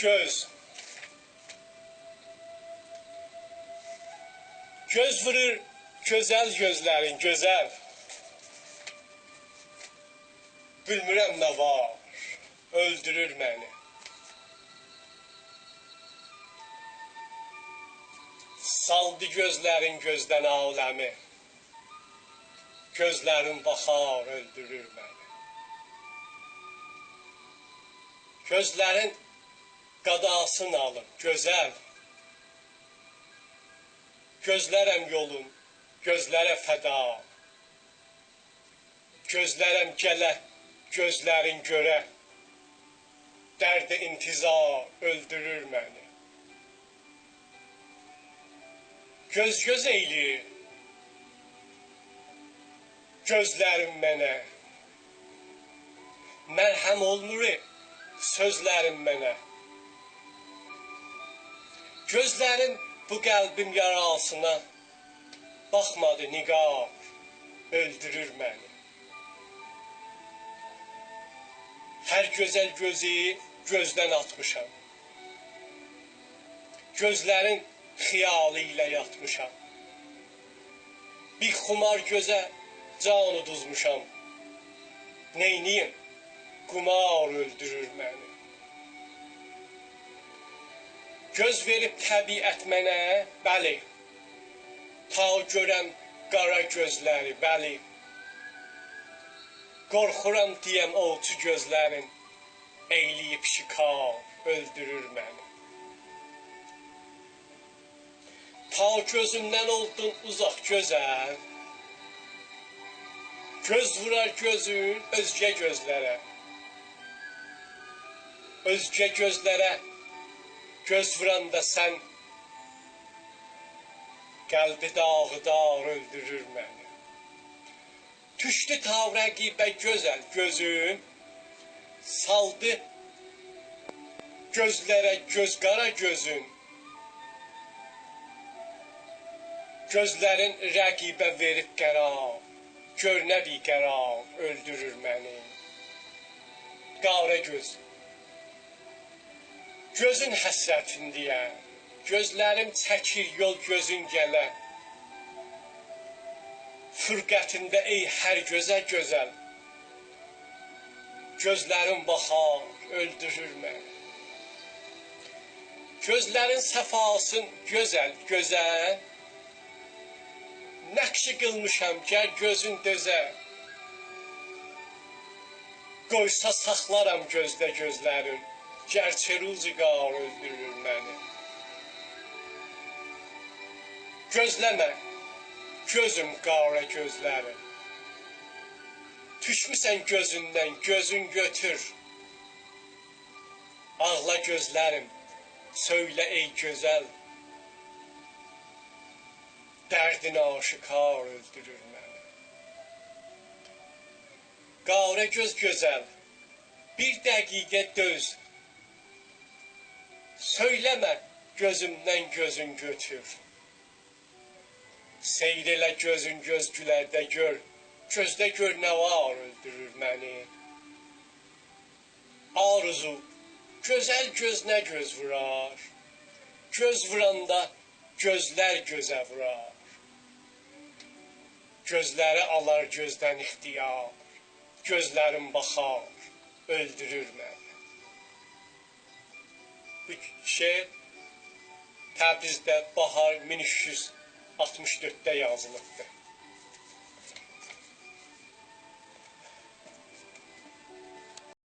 Göz. Göz vurur güzel gözlerin, güzel. Bilmirəm nə var, öldürür məni. Saldı gözlerin gözdən aləmi. Gözlerin baxar, öldürür məni. Gözlerin qadasını alıb, gözəl. Gözlərəm yolum, gözlərə fəda. Gözlərəm gələ, gözlərin görə. Dərdi intizar, öldürür məni. Göz eyləyir, gözlərim mənə. Mərhəm olmur sözlərim mənə. Gözlərin bu qəlbim yarasına baxmadı niqab, öldürür məni. Hər gözəl gözü gözdən atmışam. Gözlərin xiyalı ilə yatmışam. Bir xumar gözə can uduzmuşam. Neyniyim? Qumar öldürür məni. Göz verib təbiət mənə, bəli. Ta görəm qara gözləri, bəli. Qorxuram deyəm olçu gözlərin, eyləyib şikar, öldürür məni. Ta gözümdən oldun uzaq gözəl, göz vurar gözün özgə gözlərə. Özgə gözlərə göz vuranda sən, qəlbi dağıdar, öldürür məni. Düşdü ta rəqibə gözəl gözüm, saldı gözlərə göz qara gözün. Gözlərin rəqibə verib qərar, gör nə bir qərar, öldürür məni. Qara göz. Gözün həsrətindəyəm, gözlərim çəkir yol gözün gələ. Fırqətində ey hər gözə gözəl, gözlərim baxar, öldürür məni. Gözlərin səfasın gözəl, gözəl, nəqşi qılmışam gəl gözün dözə. Qoysa saxlaram gözdə gözlərin, gerçi ruzigar öldürür məni. Gözləmə, gözüm qara gözlərim. Düşmüsən gözündən, gözün götür. Ağla gözlərim, söylə ey gözəl. Dərdin aşikar öldürür məni. Qara göz gözəl, bir dəqiqə döz. Söyləmə, gözümdən gözün götür. Seyr elə gözün göz gülərdə gör, gözdə gör nə var öldürür məni. Arzu, gözəl göz nə göz vurar, göz vuranda gözlər gözə vurar. Gözləri alar gözdən ixtiyar, gözlərim baxar, öldürür məni. Bu şeir Təbrizdə bahar 1364-də yazılıbdır.